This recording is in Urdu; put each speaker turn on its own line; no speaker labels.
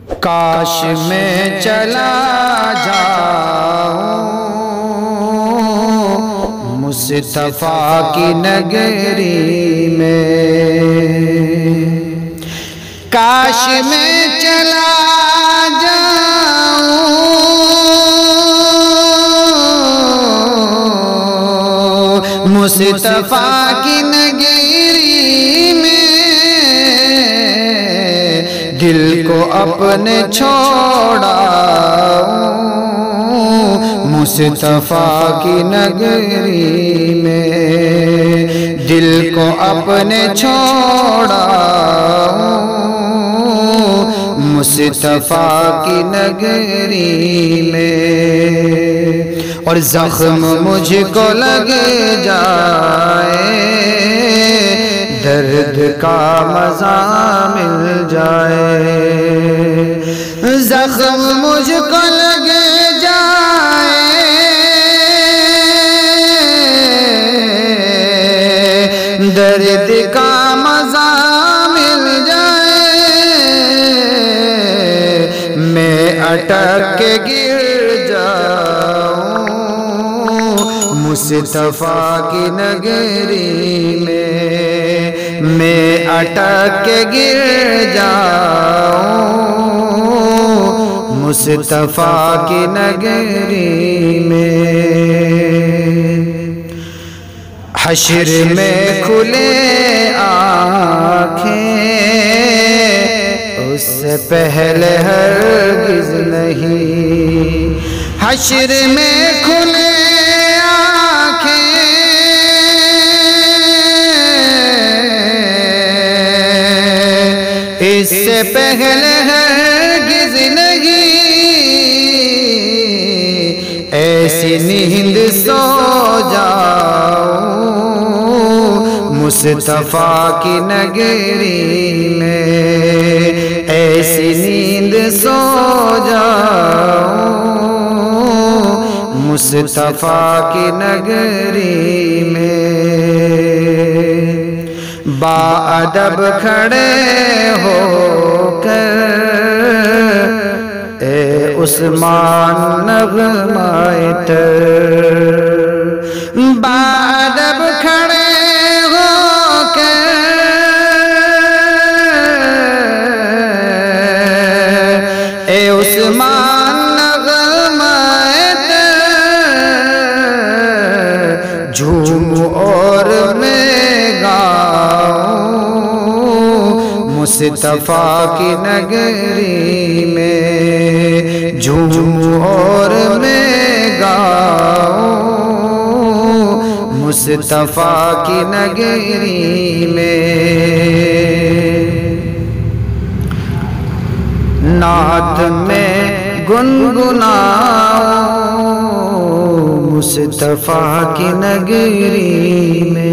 کاش میں چلا جاؤں مصطفیٰ کی نگری میں، کاش میں چلا جاؤں مصطفیٰ کی نگری میں، دل کو اپنے چھوڑاؤں مصطفیٰ کی نگری میں، دل کو اپنے چھوڑاؤں مصطفیٰ کی نگری میں، اور زخم مجھ کو لگ جائے درد کا مزہ مل جائے، زخم مجھ کو لگ جائے درد کا مزہ مل جائے، میں اٹک کے گر جاؤں مصطفیٰ کی نگری میں اٹک کے گر جاؤں مصطفیٰ کی نگری میں، حشر میں کھلے آنکھیں اس سے پہلے ہرگز نہیں، حشر میں کھلے اس سے پہلے ہرگز نہیں، ایسی نیند سو جاؤں مصطفیٰ کی نگری میں، ایسی نیند سو جاؤں مصطفیٰ کی نگری میں، باادب کھڑے ہو کر اے عثمان نغمائے تر، باادب کھڑے ہو کر اے عثمان نغمائے تر، جھوم اور میں مصطفیٰ کی نگری میں، جھوم اور میں گاؤں مصطفیٰ کی نگری میں، نعت میں گنگناؤں مصطفیٰ کی نگری میں،